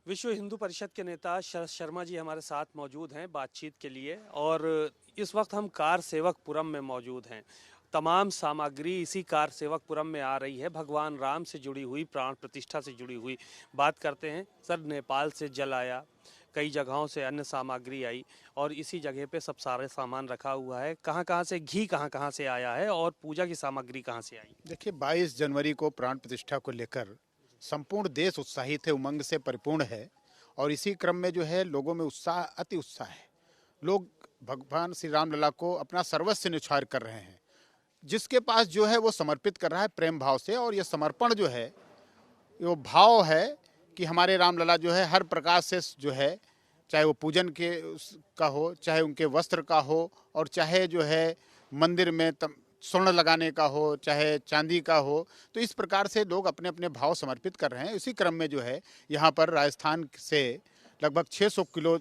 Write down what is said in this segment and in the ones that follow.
विश्व हिंदू परिषद के नेता शरद शर्मा जी हमारे साथ मौजूद हैं बातचीत के लिए। और इस वक्त हम कार सेवकपुरम में मौजूद हैं। तमाम सामग्री इसी कार सेवकपुरम में आ रही है, भगवान राम से जुड़ी हुई, प्राण प्रतिष्ठा से जुड़ी हुई। बात करते हैं सर। नेपाल से जल आया, कई जगहों से अन्य सामग्री आई और इसी जगह पे सब सारे सामान रखा हुआ है। कहाँ कहाँ से घी कहाँ कहाँ से आया है और पूजा की सामग्री कहाँ से आई? देखिए, 22 जनवरी को प्राण प्रतिष्ठा को लेकर संपूर्ण देश उत्साहित है, उमंग से परिपूर्ण है। और इसी क्रम में जो है लोगों में उत्साह, अति उत्साह है। लोग भगवान श्री राम लला को अपना सर्वस्व न्यौछावर कर रहे हैं। जिसके पास जो है वो समर्पित कर रहा है प्रेम भाव से। और ये समर्पण जो है, वो भाव है कि हमारे राम लला जो है हर प्रकार से जो है, चाहे वो पूजन के का हो, चाहे उनके वस्त्र का हो, और चाहे जो है मंदिर में स्वर्ण लगाने का हो, चाहे चांदी का हो, तो इस प्रकार से लोग अपने अपने भाव समर्पित कर रहे हैं। इसी क्रम में जो है यहाँ पर राजस्थान से लगभग 600 किलो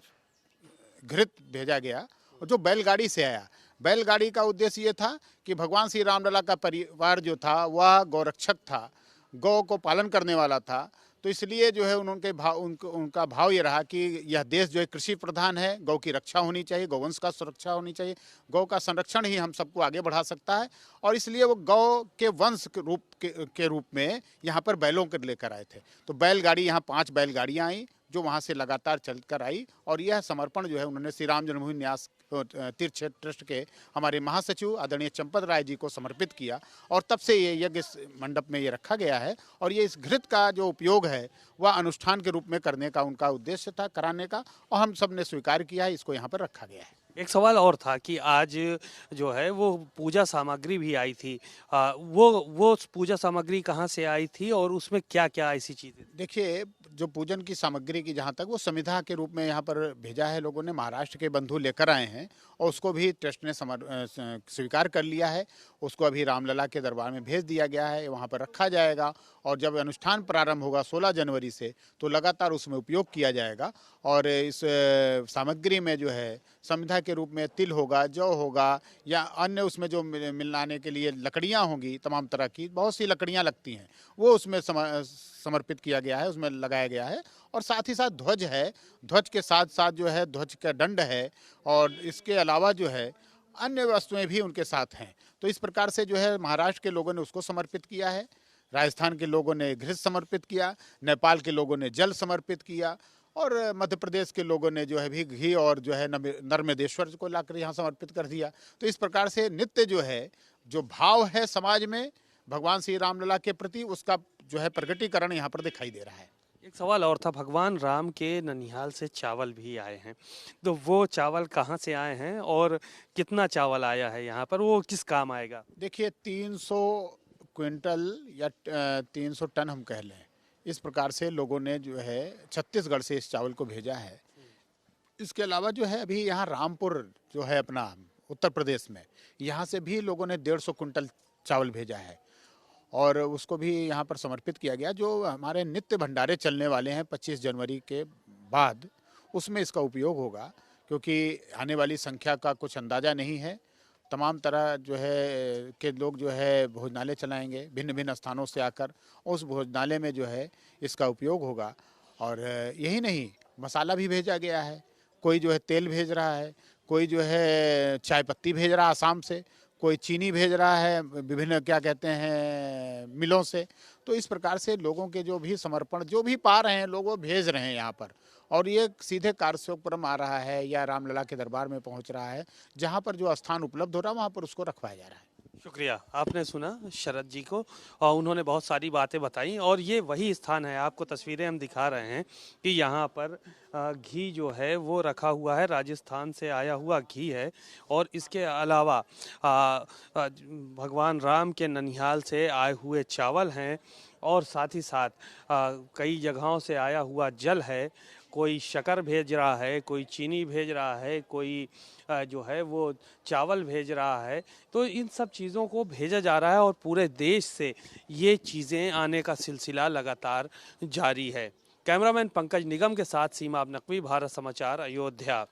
घृत भेजा गया, और जो बैलगाड़ी से आया। बैलगाड़ी का उद्देश्य ये था कि भगवान श्री रामलला का परिवार जो था वह गौरक्षक था, गौ को पालन करने वाला था। तो इसलिए जो है उनका भाव ये रहा कि यह देश जो है कृषि प्रधान है, गौ की रक्षा होनी चाहिए, गौवंश का सुरक्षा होनी चाहिए। गौ का संरक्षण ही हम सबको आगे बढ़ा सकता है। और इसलिए वो गौ के वंश के रूप में यहाँ पर बैलों को लेकर आए थे। तो बैलगाड़ी, यहाँ 5 बैलगाड़ियाँ आई जो वहाँ से लगातार चलकर आई। और यह समर्पण जो है उन्होंने श्री राम जन्मभूमि न्यास तीर्थ क्षेत्र ट्रस्ट के हमारे महासचिव आदरणीय चंपत राय जी को समर्पित किया। और तब से ये यज्ञ मंडप में ये रखा गया है। और ये इस घृत का जो उपयोग है वह अनुष्ठान के रूप में करने का उनका उद्देश्य था, कराने का, और हम सब ने स्वीकार किया है, इसको यहाँ पर रखा गया है। एक सवाल और था कि आज जो है वो पूजा सामग्री भी आई थी। वो पूजा सामग्री कहाँ से आई थी और उसमें क्या क्या ऐसी चीज़ें? देखिए, जो पूजन की सामग्री की जहाँ तक, वो समिधा के रूप में यहाँ पर भेजा है। लोगों ने, महाराष्ट्र के बंधु लेकर आए हैं और उसको भी ट्रस्ट ने स्वीकार कर लिया है। उसको अभी रामलला के दरबार में भेज दिया गया है, वहाँ पर रखा जाएगा। और जब अनुष्ठान प्रारंभ होगा 16 जनवरी से, तो लगातार उसमें उपयोग किया जाएगा। और इस सामग्री में जो है समिधा के रूप में तिल होगा, जौ होगा, या अन्य उसमें जो मिलाने के लिए लकड़ियाँ होंगी, तमाम तरह की बहुत सी लकड़ियाँ लगती हैं, वो उसमें समर्पित किया गया है, उसमें लगाया गया है। और साथ ही साथ ध्वज है, ध्वज के साथ साथ जो है ध्वज का दंड है। और इसके अलावा जो है अन्य वस्तुएं भी उनके साथ हैं। तो इस प्रकार से जो है महाराष्ट्र के लोगों ने उसको समर्पित किया है, राजस्थान के लोगों ने घृत समर्पित किया, नेपाल के लोगों ने जल समर्पित किया, और मध्य प्रदेश के लोगों ने जो है भी घी और जो है नर्मदेश्वर को लाकर यहाँ समर्पित कर दिया। तो इस प्रकार से नित्य जो है, जो भाव है समाज में भगवान श्री रामलला के प्रति, उसका जो है प्रकटीकरण यहाँ पर दिखाई दे रहा है। एक सवाल और था, भगवान राम के ननिहाल से चावल भी आए हैं, तो वो चावल कहाँ से आए हैं और कितना चावल आया है यहाँ पर, वो किस काम आएगा? देखिए, 300 क्विंटल या 300 टन हम कह लें, इस प्रकार से लोगों ने जो है छत्तीसगढ़ से इस चावल को भेजा है। इसके अलावा जो है अभी यहाँ रामपुर जो है अपना उत्तर प्रदेश में, यहाँ से भी लोगों ने 150 क्विंटल चावल भेजा है। और उसको भी यहाँ पर समर्पित किया गया। जो हमारे नित्य भंडारे चलने वाले हैं 25 जनवरी के बाद, उसमें इसका उपयोग होगा। क्योंकि आने वाली संख्या का कुछ अंदाज़ा नहीं है। तमाम तरह जो है के लोग जो है भोजनालय चलाएंगे भिन्न भिन्न स्थानों से आकर, उस भोजनालय में जो है इसका उपयोग होगा। और यही नहीं, मसाला भी भेजा गया है। कोई जो है तेल भेज रहा है, कोई जो है चाय पत्ती भेज रहा है आसाम से, कोई चीनी भेज रहा है विभिन्न क्या कहते हैं मिलों से। तो इस प्रकार से लोगों के जो भी समर्पण जो भी पा रहे हैं लोग, वो भेज रहे हैं यहाँ पर। और ये सीधे कारसेवकपुरम आ रहा है या रामलला के दरबार में पहुँच रहा है, जहाँ पर जो स्थान उपलब्ध हो रहा है वहाँ पर उसको रखवाया जा रहा है। शुक्रिया, आपने सुना शरद जी को और उन्होंने बहुत सारी बातें बताई। और ये वही स्थान है, आपको तस्वीरें हम दिखा रहे हैं कि यहाँ पर घी जो है वो रखा हुआ है, राजस्थान से आया हुआ घी है। और इसके अलावा भगवान राम के ननिहाल से आए हुए चावल हैं और साथ ही साथ कई जगहों से आया हुआ जल है। कोई शक्कर भेज रहा है, कोई चीनी भेज रहा है, कोई जो है वो चावल भेज रहा है। तो इन सब चीज़ों को भेजा जा रहा है और पूरे देश से ये चीज़ें आने का सिलसिला लगातार जारी है। कैमरामैन पंकज निगम के साथ सीमा अब नकवी, भारत समाचार, अयोध्या।